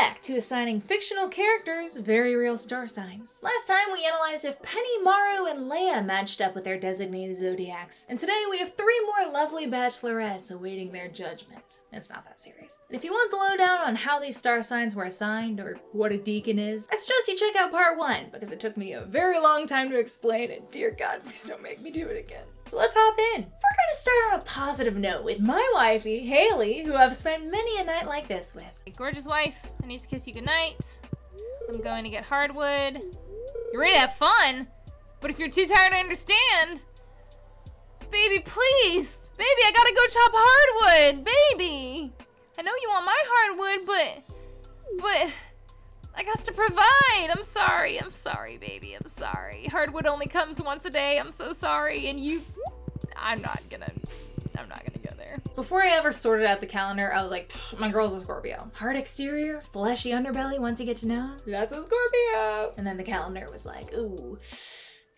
back to assigning fictional characters very real star signs. Last time we analyzed if Penny, Maru, and Leia matched up with their designated zodiacs, and today we have 3 more lovely bachelorettes awaiting their judgment. It's not that serious. And if you want the lowdown on how these star signs were assigned, or what a deacon is, I suggest you check out part 1, because it took me a very long time to explain, and dear God, please don't make me do it again. So let's hop in. We're gonna start on a positive note with my wifey, Haley, who I've spent many a night like this with. Gorgeous wife, I need to kiss you goodnight. I'm going to get hardwood. You're ready to have fun? But if you're too tired to understand, baby, please. Baby, I gotta go chop hardwood, baby. I know you want my hardwood, but I got to provide. I'm sorry, baby, I'm sorry. Hardwood only comes once a day, I'm so sorry, and I'm not gonna go there. Before I ever sorted out the calendar, I was like, my girl's a Scorpio. Hard exterior, fleshy underbelly once you get to know. That's a Scorpio. And then the calendar was like, ooh,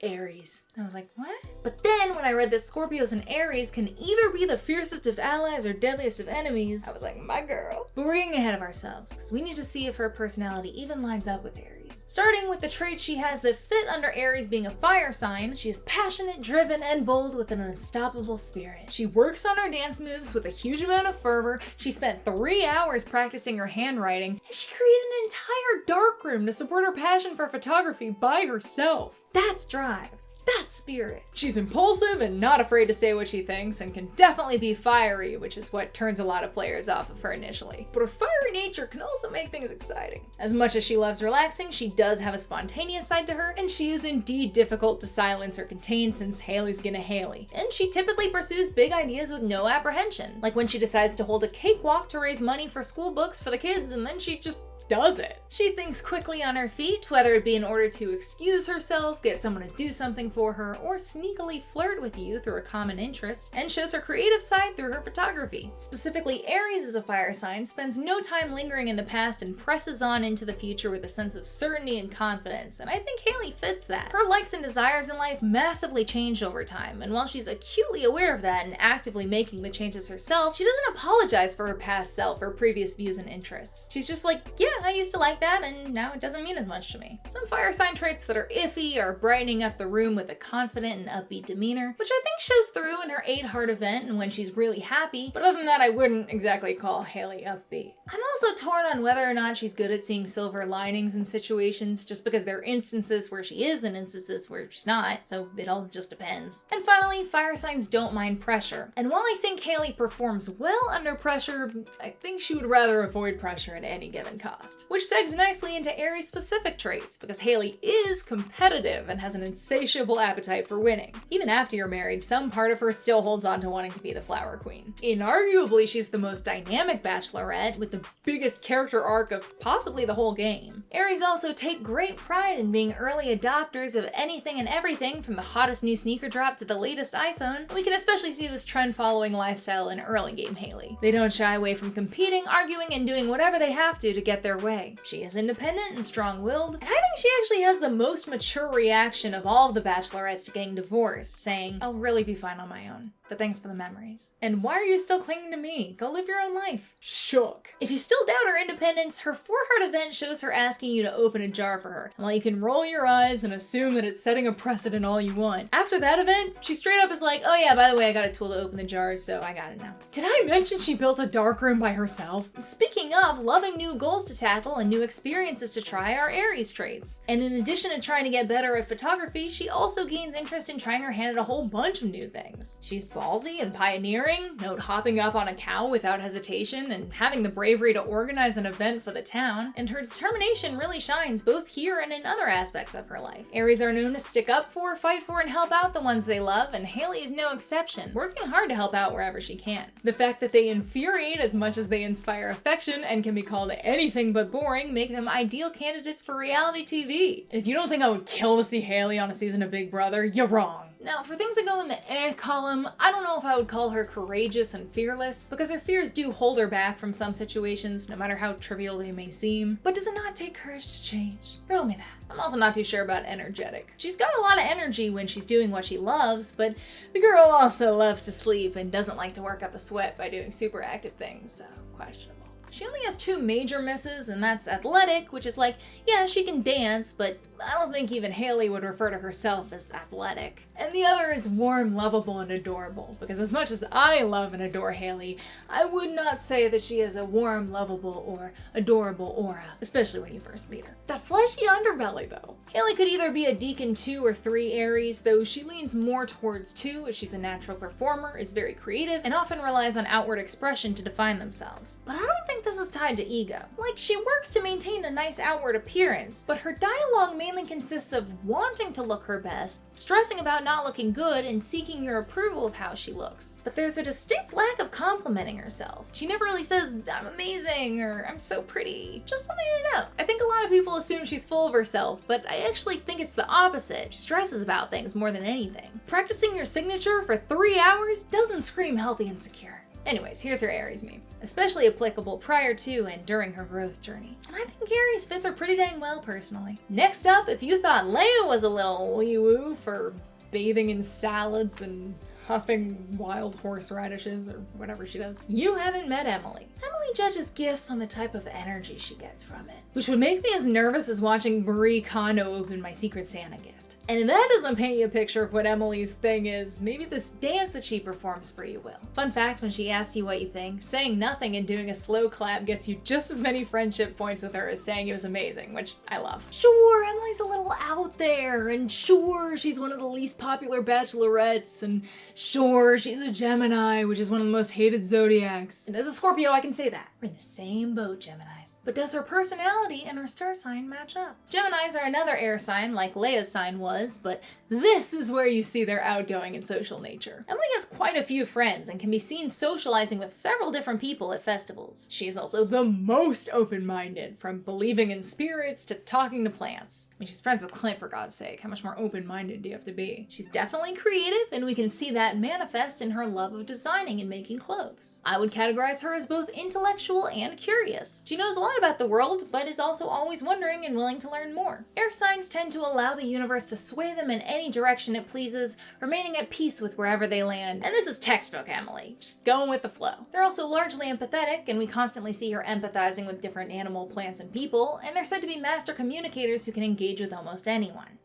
Aries. And I was like, what? But then when I read that Scorpios and Aries can either be the fiercest of allies or deadliest of enemies, I was like, my girl. But we're getting ahead of ourselves, because we need to see if her personality even lines up with Aries. Starting with the traits she has that fit under Aries being a fire sign, she is passionate, driven, and bold with an unstoppable spirit. She works on her dance moves with a huge amount of fervor. She spent 3 hours practicing her handwriting, and she created an entire darkroom to support her passion for photography by herself. That's drive. That's spirit. She's impulsive and not afraid to say what she thinks, and can definitely be fiery, which is what turns a lot of players off of her initially. But her fiery nature can also make things exciting. As much as she loves relaxing, she does have a spontaneous side to her, and she is indeed difficult to silence or contain since Haley's gonna Haley. And she typically pursues big ideas with no apprehension, like when she decides to hold a cakewalk to raise money for school books for the kids, and then she just does it. She thinks quickly on her feet, whether it be in order to excuse herself, get someone to do something for her, or sneakily flirt with you through a common interest, and shows her creative side through her photography. Specifically, Aries is a fire sign, spends no time lingering in the past, and presses on into the future with a sense of certainty and confidence, and I think Haley fits that. Her likes and desires in life massively change over time, and while she's acutely aware of that and actively making the changes herself, she doesn't apologize for her past self or previous views and interests. She's just like, yeah, I used to like that, and now it doesn't mean as much to me. Some fire sign traits that are iffy are brightening up the room with a confident and upbeat demeanor, which I think shows through in her 8 heart event and when she's really happy, but other than that, I wouldn't exactly call Haley upbeat. I'm also torn on whether or not she's good at seeing silver linings in situations, just because there are instances where she is and instances where she's not, so it all just depends. And finally, fire signs don't mind pressure. And while I think Haley performs well under pressure, I think she would rather avoid pressure at any given cost. Which segs nicely into Aries specific traits, because Haley is competitive and has an insatiable appetite for winning. Even after you're married, some part of her still holds on to wanting to be the flower queen. Inarguably, she's the most dynamic bachelorette with the biggest character arc of possibly the whole game. Aries also take great pride in being early adopters of anything and everything, from the hottest new sneaker drop to the latest iPhone, and we can especially see this trend following lifestyle in early game Haley. They don't shy away from competing, arguing, and doing whatever they have to get their way. She is independent and strong-willed, and I think she actually has the most mature reaction of all of the bachelorettes to getting divorced, saying, I'll really be fine on my own, but thanks for the memories. And why are you still clinging to me? Go live your own life. Shook. If you still doubt her independence, her 4-heart event shows her asking you to open a jar for her. And while you can roll your eyes and assume that it's setting a precedent all you want, after that event, she straight up is like, oh yeah, by the way, I got a tool to open the jars, so I got it now. Did I mention she built a darkroom by herself? Speaking of, loving new goals to tackle and new experiences to try are Aries traits. And in addition to trying to get better at photography, she also gains interest in trying her hand at a whole bunch of new things. She's ballsy and pioneering, note hopping up on a cow without hesitation and having the bravery to organize an event for the town, and her determination really shines both here and in other aspects of her life. Aries are known to stick up for, fight for, and help out the ones they love, and Haley is no exception, working hard to help out wherever she can. The fact that they infuriate as much as they inspire affection and can be called anything but boring make them ideal candidates for reality TV. And if you don't think I would kill to see Haley on a season of Big Brother, you're wrong. Now, for things that go in the column, I don't know if I would call her courageous and fearless, because her fears do hold her back from some situations, no matter how trivial they may seem. But does it not take courage to change? Riddle me that. I'm also not too sure about energetic. She's got a lot of energy when she's doing what she loves, but the girl also loves to sleep and doesn't like to work up a sweat by doing super active things, so questionable. She only has 2 major misses, and that's athletic, which is like, yeah, she can dance, but I don't think even Haley would refer to herself as athletic. And the other is warm, lovable, and adorable, because as much as I love and adore Haley, I would not say that she has a warm, lovable, or adorable aura, especially when you first meet her. That fleshy underbelly, though. Haley could either be a Deacon 2 or 3 Aries, though she leans more towards 2 as she's a natural performer, is very creative, and often relies on outward expression to define themselves. But I don't think this is tied to ego. Like, she works to maintain a nice outward appearance, but her dialogue mainly consists of wanting to look her best, stressing about not looking good, and seeking your approval of how she looks. But there's a distinct lack of complimenting herself. She never really says, I'm amazing, or I'm so pretty. Just something to note. I think a lot of people assume she's full of herself, but I actually think it's the opposite. She stresses about things more than anything. Practicing your signature for 3 hours doesn't scream healthy and secure. Anyways, here's her Aries meme, especially applicable prior to and during her growth journey. And I think Aries fits her pretty dang well, personally. Next up, if you thought Leia was a little wee-woo for bathing in salads and huffing wild horseradishes or whatever she does, you haven't met Emily. Emily judges gifts on the type of energy she gets from it, which would make me as nervous as watching Marie Kondo open my Secret Santa gift. And if that doesn't paint you a picture of what Emily's thing is, maybe this dance that she performs for you will. Fun fact, when she asks you what you think, saying nothing and doing a slow clap gets you just as many friendship points with her as saying it was amazing, which I love. Sure, Emily's a little out there, and sure, she's one of the least popular Bachelorettes, and sure, she's a Gemini, which is one of the most hated zodiacs. And as a Scorpio, I can say that. We're in the same boat, Geminis. But does her personality and her star sign match up? Geminis are another air sign, like Leia's sign was, but this is where you see their outgoing and social nature. Emily has quite a few friends and can be seen socializing with several different people at festivals. She is also the most open-minded, from believing in spirits to talking to plants. I mean, she's friends with Clint, for God's sake. How much more open-minded do you have to be? She's definitely creative, and we can see that manifest in her love of designing and making clothes. I would categorize her as both intellectual and curious. She knows a lot about the world, but is also always wondering and willing to learn more. Air signs tend to allow the universe to sway them in any direction it pleases, remaining at peace with wherever they land. And this is textbook Emily, just going with the flow. They're also largely empathetic, and we constantly see her empathizing with different animal, plants, and people, and they're said to be master communicators who can engage with almost anyone.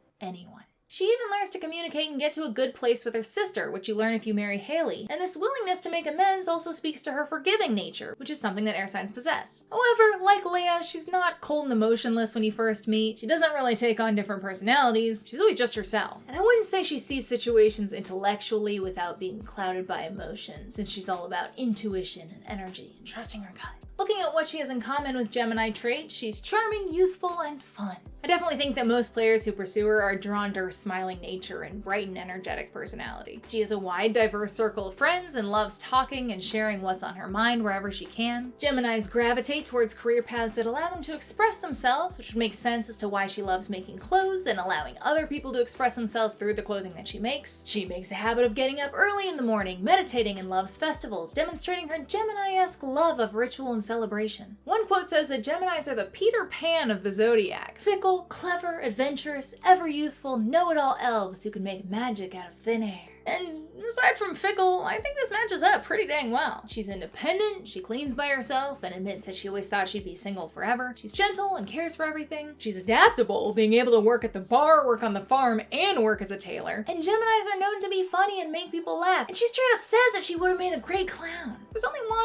She even learns to communicate and get to a good place with her sister, which you learn if you marry Haley. And this willingness to make amends also speaks to her forgiving nature, which is something that air signs possess. However, like Leia, she's not cold and emotionless when you first meet. She doesn't really take on different personalities. She's always just herself. And I wouldn't say she sees situations intellectually without being clouded by emotion, since she's all about intuition and energy and trusting her gut. Looking at what she has in common with Gemini traits, she's charming, youthful, and fun. I definitely think that most players who pursue her are drawn to her smiling nature and bright and energetic personality. She has a wide, diverse circle of friends and loves talking and sharing what's on her mind wherever she can. Geminis gravitate towards career paths that allow them to express themselves, which would make sense as to why she loves making clothes and allowing other people to express themselves through the clothing that she makes. She makes a habit of getting up early in the morning, meditating, and loves festivals, demonstrating her Gemini-esque love of ritual and celebration. One quote says that Geminis are the Peter Pan of the zodiac. Fickle, clever, adventurous, ever youthful, know-it-all elves who can make magic out of thin air. And aside from fickle, I think this matches up pretty dang well. She's independent, she cleans by herself, and admits that she always thought she'd be single forever. She's gentle and cares for everything. She's adaptable, being able to work at the bar, work on the farm, and work as a tailor. And Geminis are known to be funny and make people laugh. And she straight up says that she would have made a great clown. There's only one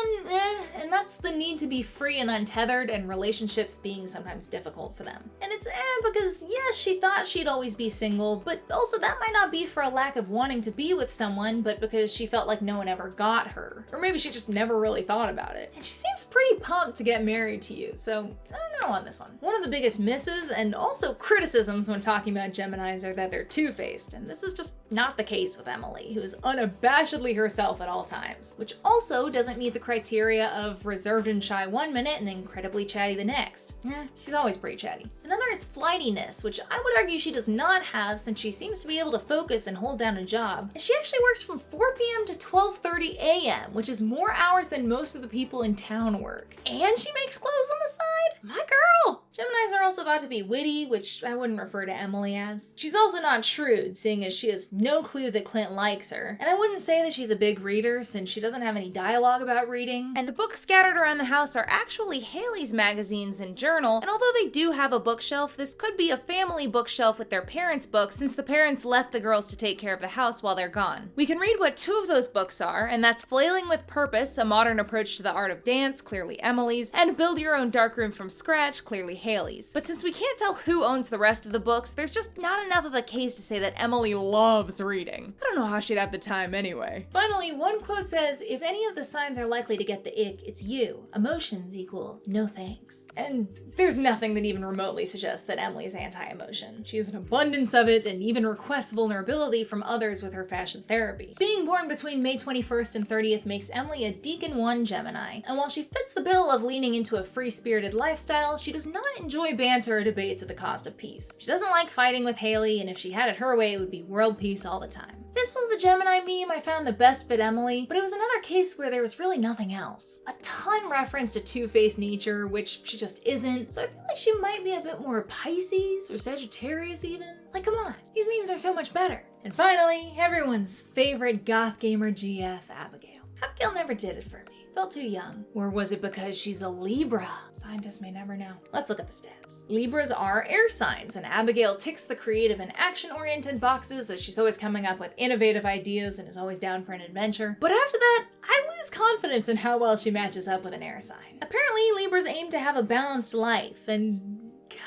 and that's the need to be free and untethered, and relationships being sometimes difficult for them. And it's because yes, she thought she'd always be single, but also that might not be for a lack of wanting to be with someone, but because she felt like no one ever got her. Or maybe she just never really thought about it. And she seems pretty pumped to get married to you, so I don't know on this one. One of the biggest misses and also criticisms when talking about Geminis are that they're two-faced, and this is just not the case with Emily, who is unabashedly herself at all times, which also doesn't meet the criteria of reserved and shy one minute and incredibly chatty the next. She's always pretty chatty. Another is flightiness, which I would argue she does not have, since she seems to be able to focus and hold down a job. And she actually works from 4 p.m. to 12:30 a.m., which is more hours than most of the people in town work. And she makes clothes on the side? My girl! Geminis are also also thought to be witty, which I wouldn't refer to Emily as. She's also not shrewd, seeing as she has no clue that Clint likes her. And I wouldn't say that she's a big reader, since she doesn't have any dialogue about reading. And the books scattered around the house are actually Haley's magazines and journal, and although they do have a bookshelf, this could be a family bookshelf with their parents' books, since the parents left the girls to take care of the house while they're gone. We can read what 2 of those books are, and that's Flailing with Purpose, a modern approach to the art of dance, clearly Emily's, and Build Your Own Darkroom from Scratch, clearly Haley's. But since we can't tell who owns the rest of the books, there's just not enough of a case to say that Emily loves reading. I don't know how she'd have the time anyway. Finally, one quote says, "If any of the signs are likely to get the ick, it's you. Emotions equal no thanks." And there's nothing that even remotely suggests that Emily's anti-emotion. She has an abundance of it and even requests vulnerability from others with her fashion therapy. Being born between May 21st and 30th makes Emily a Deacon 1 Gemini, and while she fits the bill of leaning into a free-spirited lifestyle, she does not enjoy banter or debates at the cost of peace. She doesn't like fighting with Haley, and if she had it her way, it would be world peace all the time. This was the Gemini meme I found the best fit Emily, but it was another case where there was really nothing else. A ton referenced a two-faced nature, which she just isn't, so I feel like she might be a bit more Pisces or Sagittarius even. Like, come on, these memes are so much better. And finally, everyone's favorite goth gamer GF, Abigail. Abigail never did it for me. Felt too young. Or was it because she's a Libra? Scientists may never know. Let's look at the stats. Libras are air signs, and Abigail ticks the creative and action-oriented boxes as she's always coming up with innovative ideas and is always down for an adventure. But after that, I lose confidence in how well she matches up with an air sign. Apparently, Libras aim to have a balanced life, and kinda?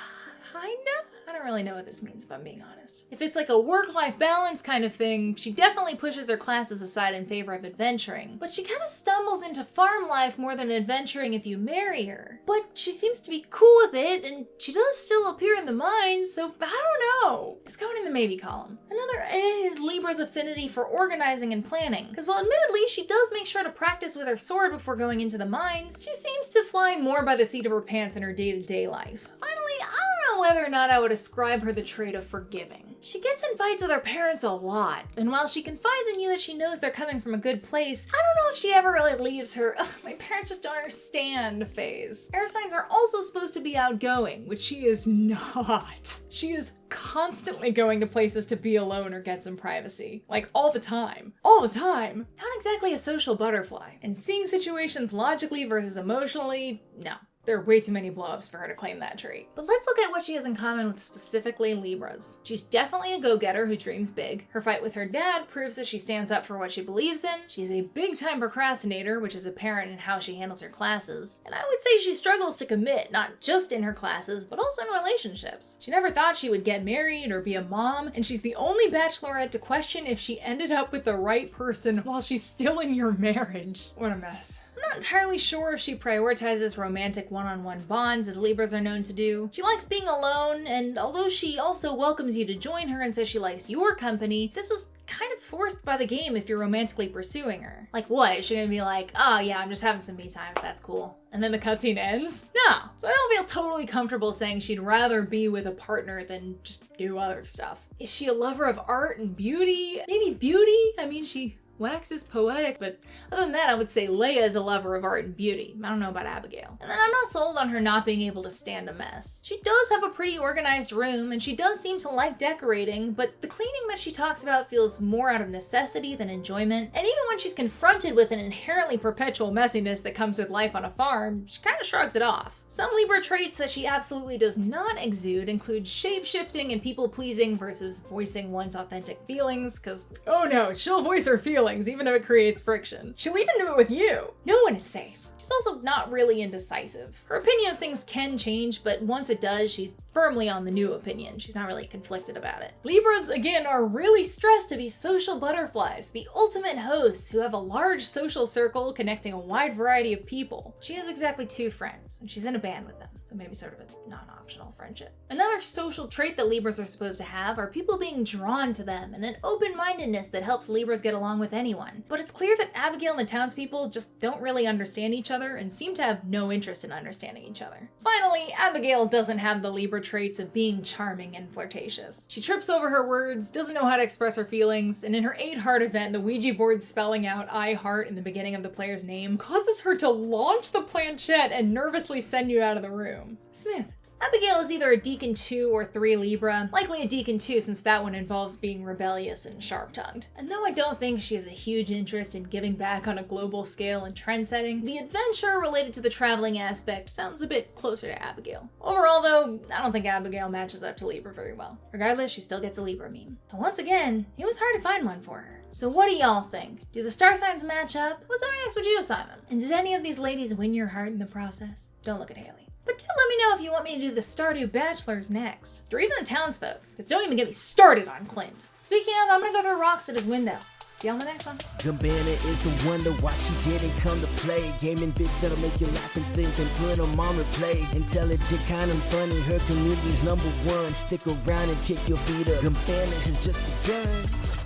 I don't really know what this means if I'm being honest. If it's like a work-life balance kind of thing, she definitely pushes her classes aside in favor of adventuring. But she kind of stumbles into farm life more than adventuring if you marry her. But she seems to be cool with it, and she does still appear in the mines, so I don't know. It's going in the maybe column. Another is Libra's affinity for organizing and planning. Because while admittedly she does make sure to practice with her sword before going into the mines, she seems to fly more by the seat of her pants in her day-to-day life. Finally, I don't know whether or not I would ascribe her the trait of forgiving. She gets in fights with her parents a lot, and while she confides in you that she knows they're coming from a good place, I don't know if she ever really leaves her my parents just don't understand phase. Air signs are also supposed to be outgoing, which she is not. She is constantly going to places to be alone or get some privacy. Like, all the time. All the time! Not exactly a social butterfly. And seeing situations logically versus emotionally, no. There are way too many blow-ups for her to claim that trait. But let's look at what she has in common with specifically Libras. She's definitely a go-getter who dreams big. Her fight with her dad proves that she stands up for what she believes in. She's a big-time procrastinator, which is apparent in how she handles her classes. And I would say she struggles to commit, not just in her classes, but also in relationships. She never thought she would get married or be a mom, and she's the only bachelorette to question if she ended up with the right person while she's still in your marriage. What a mess. I'm not entirely sure if she prioritizes romantic one-on-one bonds as Libras are known to do. She likes being alone, and although she also welcomes you to join her and says she likes your company, this is kind of forced by the game if you're romantically pursuing her. Like what? Is she gonna be like, oh yeah, I'm just having some me time if that's cool? And then the cutscene ends? No. So I don't feel totally comfortable saying she'd rather be with a partner than just do other stuff. Is she a lover of art and beauty? Maybe beauty? I mean, she waxes poetic, but other than that, I would say Leia is a lover of art and beauty. I don't know about Abigail. And then I'm not sold on her not being able to stand a mess. She does have a pretty organized room, and she does seem to like decorating, but the cleaning that she talks about feels more out of necessity than enjoyment. And even when she's confronted with an inherently perpetual messiness that comes with life on a farm, she kind of shrugs it off. Some Libra traits that she absolutely does not exude include shape-shifting and people-pleasing versus voicing one's authentic feelings, because, oh no, she'll voice her feelings even if it creates friction. She'll even do it with you. No one is safe. She's also not really indecisive. Her opinion of things can change, but once it does, she's firmly on the new opinion. She's not really conflicted about it. Libras, again, are really stressed to be social butterflies, the ultimate hosts who have a large social circle connecting a wide variety of people. She has exactly 2 friends, and she's in a band with them, so maybe sort of a non-optional friendship. Another social trait that Libras are supposed to have are people being drawn to them and an open-mindedness that helps Libras get along with anyone. But it's clear that Abigail and the townspeople just don't really understand each other and seem to have no interest in understanding each other. Finally, Abigail doesn't have the Libra traits of being charming and flirtatious. She trips over her words, doesn't know how to express her feelings, and in her 8-heart event, the Ouija board spelling out I heart in the beginning of the player's name causes her to launch the planchette and nervously send you out of the room. Smith, Abigail is either a Deacon 2 or 3 Libra, likely a Deacon 2 since that one involves being rebellious and sharp-tongued. And though I don't think she has a huge interest in giving back on a global scale and trend-setting, the adventure related to the traveling aspect sounds a bit closer to Abigail. Overall though, I don't think Abigail matches up to Libra very well. Regardless, she still gets a Libra meme. And once again, it was hard to find one for her. So what do y'all think? Do the star signs match up? What zodiacs would you assign them? And did any of these ladies win your heart in the process? Don't look at Haley. But do let me know if you want me to do the Stardew Bachelors next, or even the townsfolk, because don't even get me started on Clint. Speaking of, I'm gonna go throw rocks at his window. See you on the next one. Gambana is the wonder why she didn't come to play. Gaming vids that'll make you laugh and think and put them on replay. Intelligent, kind and funny, her community's #1. Stick around and kick your feet up. Gambana has just begun.